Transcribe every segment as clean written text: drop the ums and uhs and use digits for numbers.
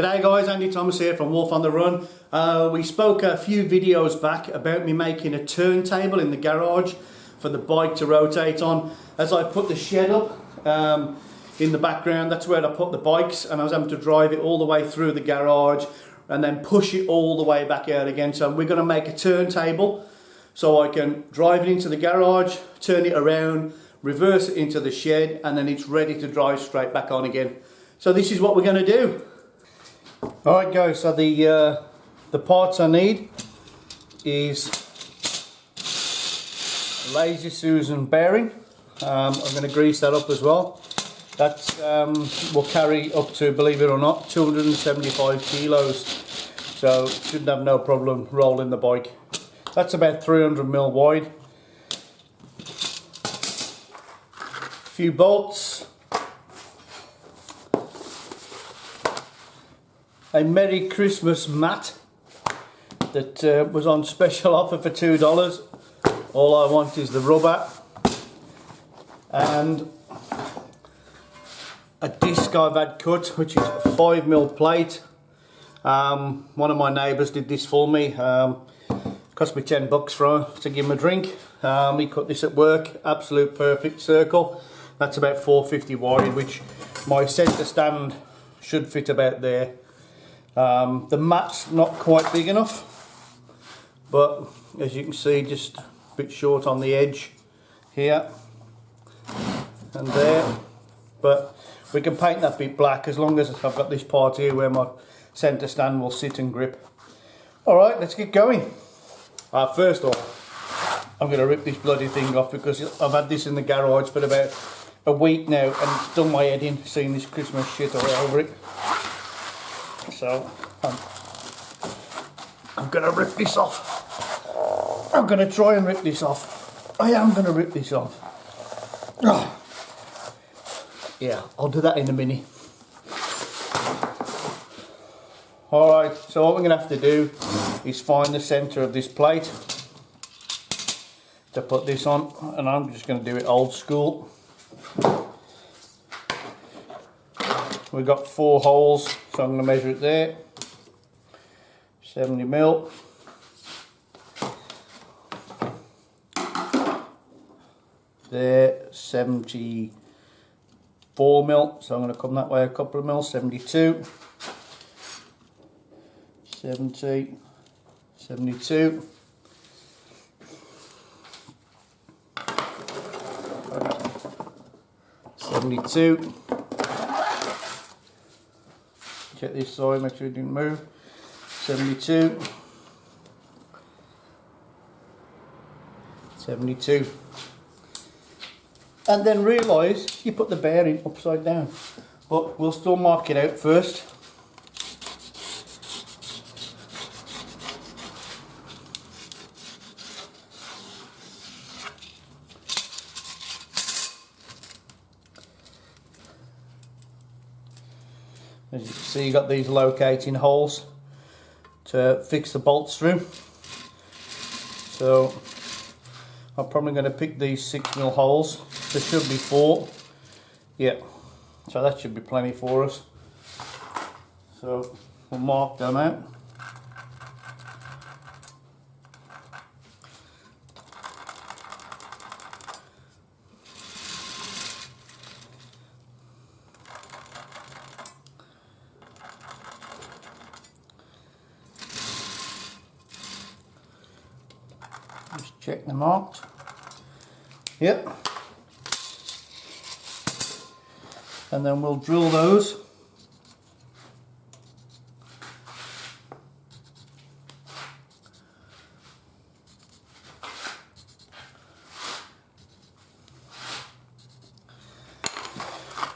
G'day guys, Andy Thomas here from Wolf on the Run. We spoke a few videos back about me making a turntable in the garage for the bike to rotate on. As I put the shed up in the background, that's where I put the bikes, and I was having to drive it all the way through the garage and then push it all the way back out again. So we're going to make a turntable so I can drive it into the garage, turn it around, reverse it into the shed, and then it's ready to drive straight back on again. So this is what we're going to do. Alright guys, so the parts I need is a Lazy Susan bearing. I'm going to grease that up as well. That will carry up to, believe it or not, 275 kilos. So shouldn't have no problem rolling the bike. That's about 300mm wide. A few bolts. A Merry Christmas mat that was on special offer for $2. All I want is the rubber and a disc I've had cut, which is a 5mm plate. One of my neighbours did this for me. Cost me $10 to give him a drink. He cut this at work. Absolute perfect circle. That's about 450 wide, which my centre stand should fit about there. The mat's not quite big enough, but as you can see, just a bit short on the edge here and there, but we can paint that bit black as long as I've got this part here where my centre stand will sit and grip. Alright, let's get going. First off, I'm going to rip this bloody thing off because I've had this in the garage for about a week now and it's done my head in seeing this Christmas shit all over it. So I'm going to rip this off. I'm going to try and rip this off. I am going to rip this off. Oh. Yeah, I'll do that in a minute. Alright, so what we're going to have to do is find the centre of this plate to put this on, and I'm just going to do it old school. We've got 4 holes, so I'm going to measure it there. 70mm. There, 74mm, so I'm going to come that way a couple of mil. 72, 70, 72, 72. Check this side, make sure it didn't move. 72, 72. And then realise you put the bearing upside down, but we'll still mark it out first. As you can see, you've got these locating holes to fix the bolts through. So I'm probably going to pick these 6mm holes. There should be 4. Yeah, so that should be plenty for us. So we'll mark them out. Just check them marked. Yep. And then we'll drill those.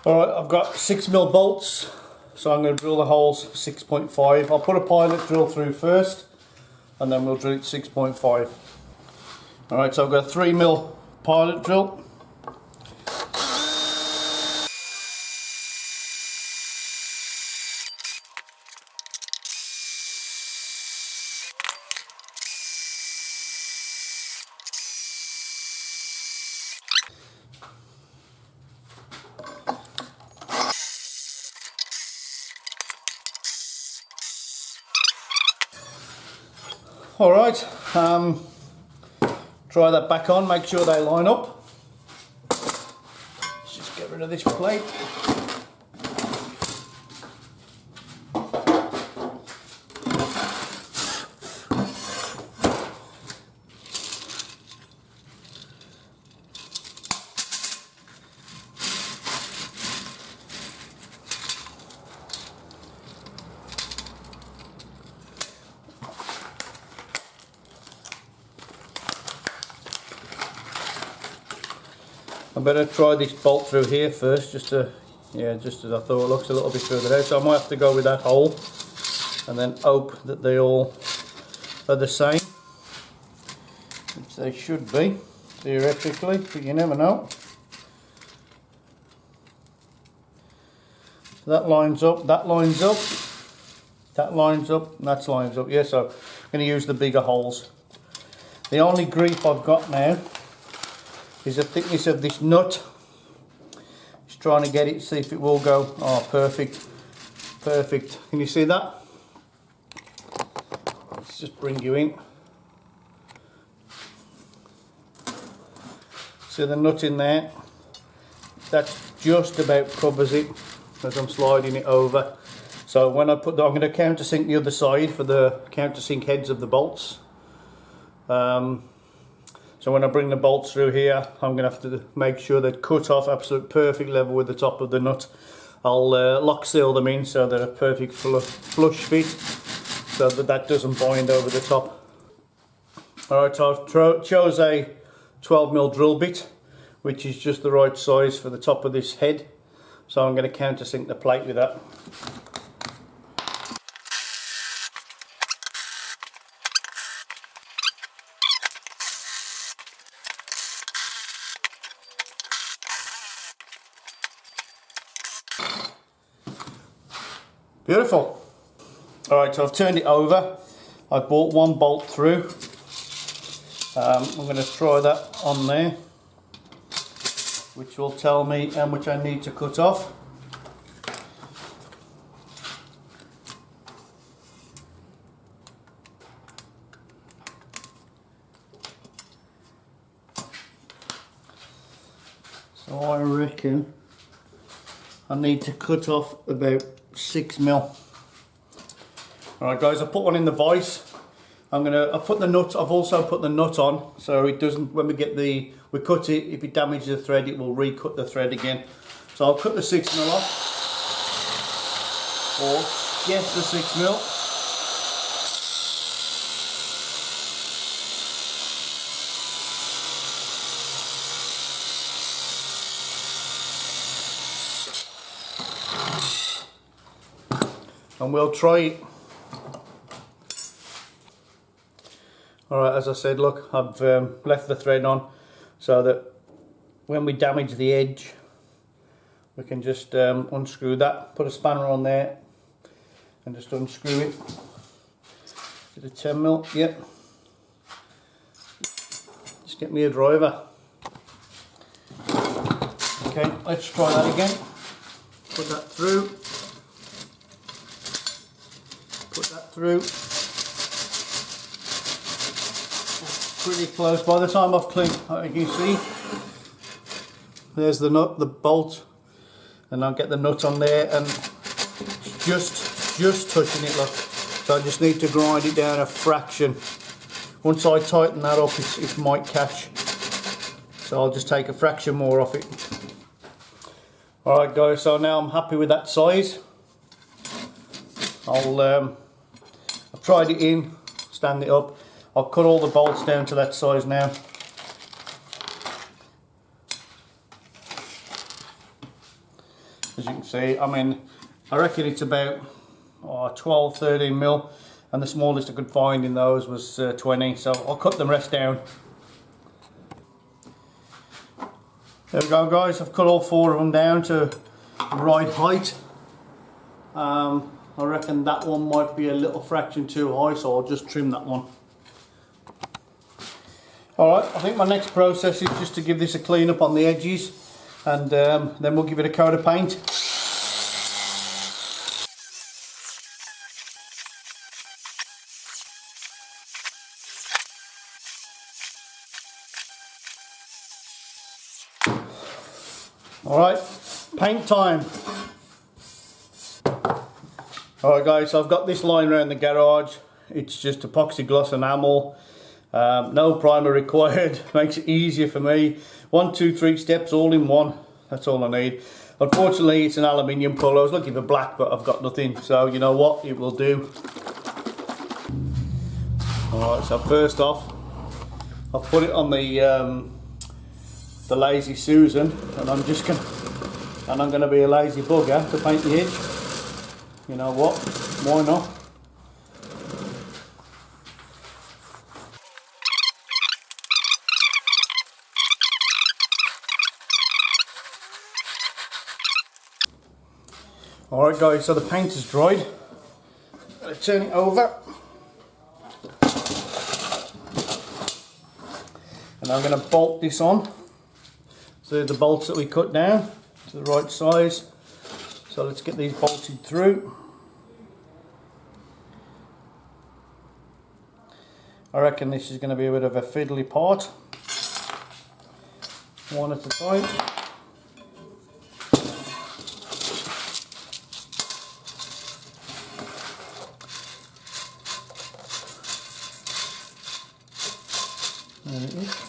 Alright, I've got 6mm bolts, so I'm going to drill the holes 6.5. I'll put a pilot drill through first, and then we'll drill it 6.5. Alright, so I've got a 3mm pilot drill. Alright, try that back on, make sure they line up. Let's just get rid of this plate. I better try this bolt through here first, just as I thought. It looks a little bit further out, so I might have to go with that hole and then hope that they all are the same, which they should be theoretically, but you never know. So that lines up, that lines up, that lines up, and that lines up. Yeah, so I'm going to use the bigger holes. The only grief I've got now is the thickness of this nut. Just trying to get it, see if it will go. Oh, perfect, perfect. Can you see that? Let's just bring you in. See the nut in there? That's just about covers it as I'm sliding it over. So when I put that, I'm going to countersink the other side for the countersink heads of the bolts. So when I bring the bolts through here, I'm going to have to make sure they're cut off absolute perfect level with the top of the nut. I'll lock seal them in so they're a perfect flush fit, so that doesn't bind over the top. Alright, so I've chose a 12mm drill bit, which is just the right size for the top of this head. So I'm going to countersink the plate with that. Beautiful. Alright, so I've turned it over. I brought one bolt through. I'm going to try that on there, which will tell me how much I need to cut off. So I reckon I need to cut off about 6mm. Alright guys, I put one in the vise. I've also put the nut on, so it doesn't, when we cut it, if it damages the thread, it will recut the thread again. So I'll cut the 6mm off, or guess the 6mm. And we'll try it. Alright, as I said, look, I've left the thread on so that when we damage the edge, we can just unscrew that, put a spanner on there and just unscrew it. Is it a 10mm? Yep. Just get me a driver. Okay, let's try that again. Put that through. Put that through. Pretty close. By the time I've cleaned, you can see, there's the nut, the bolt, and I'll get the nut on there, and just touching it, look. So I just need to grind it down a fraction. Once I tighten that up, it might catch. So I'll just take a fraction more off it. Alright guys, so now I'm happy with that size. I've tried it in, stand it up. I'll cut all the bolts down to that size now. As you can see, I mean, I reckon it's about 12, 13mm, and the smallest I could find in those was 20, so I'll cut the rest down. There we go guys, I've cut all 4 of them down to the right height. I reckon that one might be a little fraction too high, so I'll just trim that one. Alright, I think my next process is just to give this a clean up on the edges, and then we'll give it a coat of paint. Alright, paint time. Alright guys, so I've got this line around the garage. It's just epoxy gloss enamel. No primer required. Makes it easier for me. 1, 2, 3 steps all in one. That's all I need. Unfortunately it's an aluminium colour. I was looking for black but I've got nothing. So you know what, it will do. Alright, so first off I've put it on the Lazy Susan, and I'm gonna be a lazy bugger to paint the edge. You know what? Why not? Alright guys, so the paint is dried. I'm gonna turn it over. And I'm gonna bolt this on. So the bolts that we cut down to the right size. So let's get these bolted through. I reckon this is going to be a bit of a fiddly part. One at a time. There it is.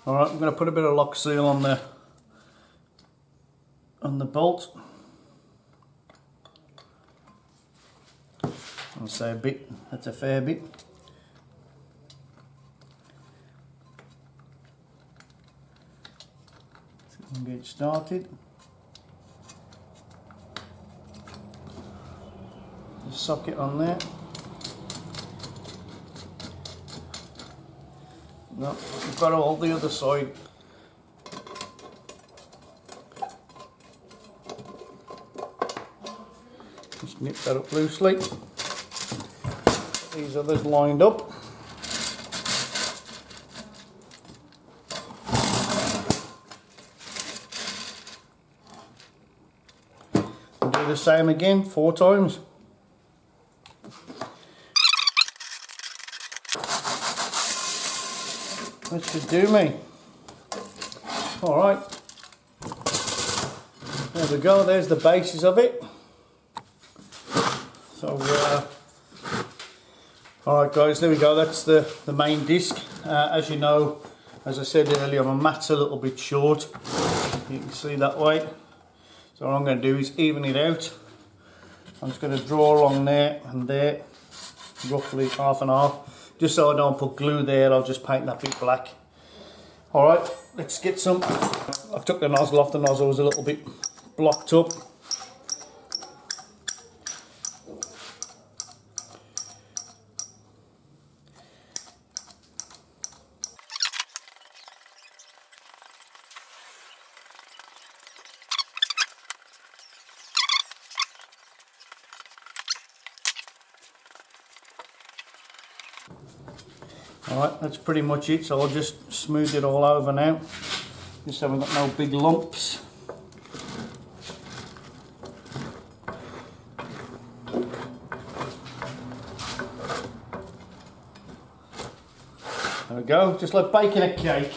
Alright, I'm going to put a bit of lock seal on the bolt. I'll say a bit, that's a fair bit. So we can get started. The socket on there. No, we've got to hold the other side. Just nip that up loosely. Get these others lined up. And do the same again 4 times. That should do me. Alright. There we go, there's the bases of it. So, alright guys, there we go, that's the main disc. As you know, as I said earlier, my mat's a little bit short. You can see that way. So what I'm going to do is even it out. I'm just going to draw along there and there, roughly half and half. Just so I don't put glue there, I'll just paint that bit black. Alright, let's get some. I've took the nozzle off, the nozzle was a little bit blocked up. Alright, that's pretty much it, so I'll just smooth it all over now, just so we've got no big lumps. There we go, just like baking a cake.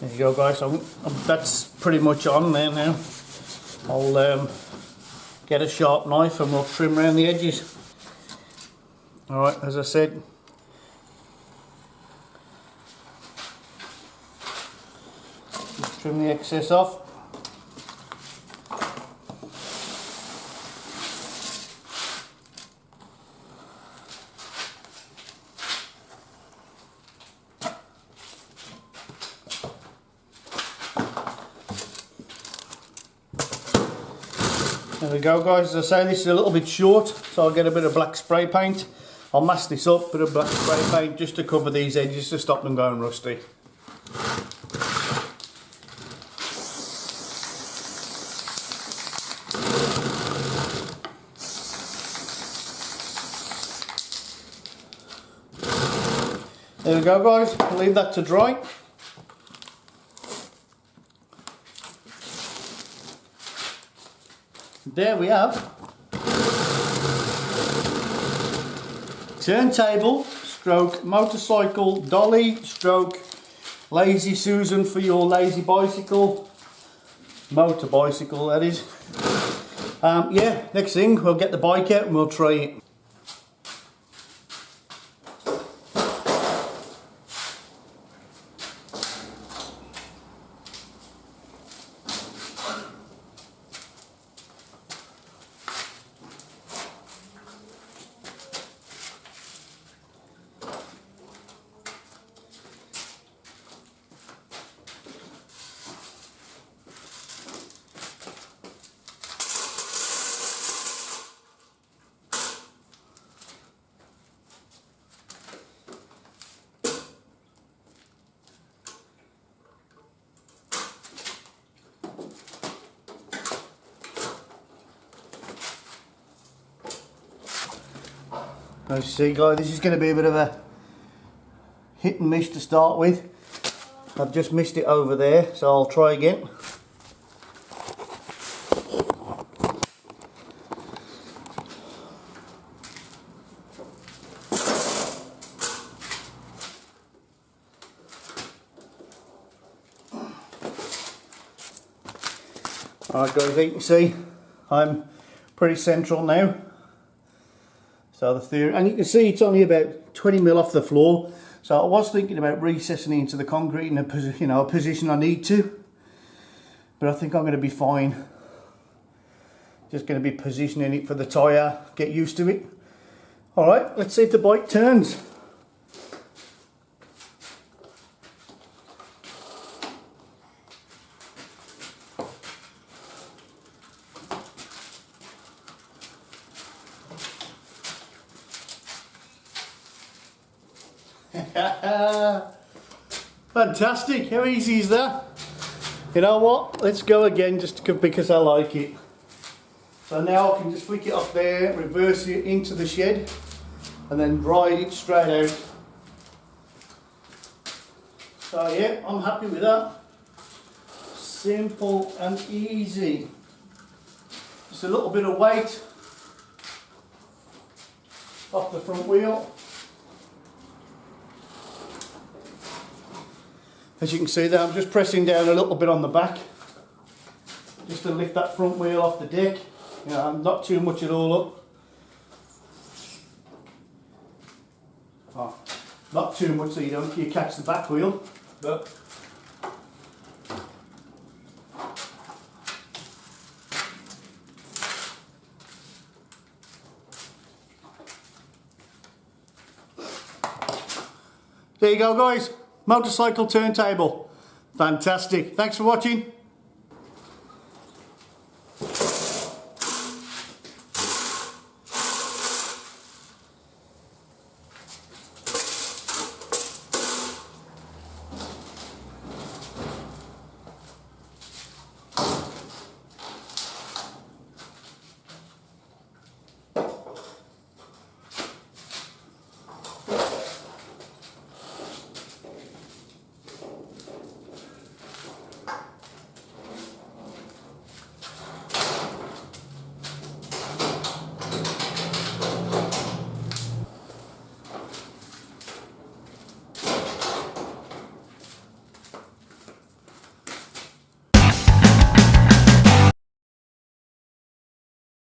There you go guys, so that's pretty much on there now. I'll get a sharp knife and we'll trim around the edges. Alright, as I said, just trim the excess off. There we go guys, as I say, this is a little bit short, so I'll get a bit of black spray paint. I'll mask this up, bit of black spray paint just to cover these edges to stop them going rusty. There we go guys, I'll leave that to dry. There we have turntable stroke motorcycle dolly stroke lazy Susan for your lazy bicycle, motor bicycle that is. Yeah, next thing we'll get the bike out and we'll try it. As you see guys, this is going to be a bit of a hit and miss to start with. I've just missed it over there, so I'll try again. Alright guys, you can see I'm pretty central now. So the theory, and you can see it's only about 20mm off the floor. So I was thinking about recessing into the concrete in a position I need to, but I think I'm going to be fine. Just going to be positioning it for the tyre, get used to it. All right, let's see if the bike turns. Fantastic, how easy is that? You know what, let's go again just because I like it. So now I can just flick it off there, reverse it into the shed and then ride it straight out. So yeah, I'm happy with that. Simple and easy. Just a little bit of weight off the front wheel. As you can see there, I'm just pressing down a little bit on the back just to lift that front wheel off the deck. You know, not too much at all up. Oh, not too much so you catch the back wheel, but there you go guys, motorcycle turntable. Fantastic. Thanks for watching.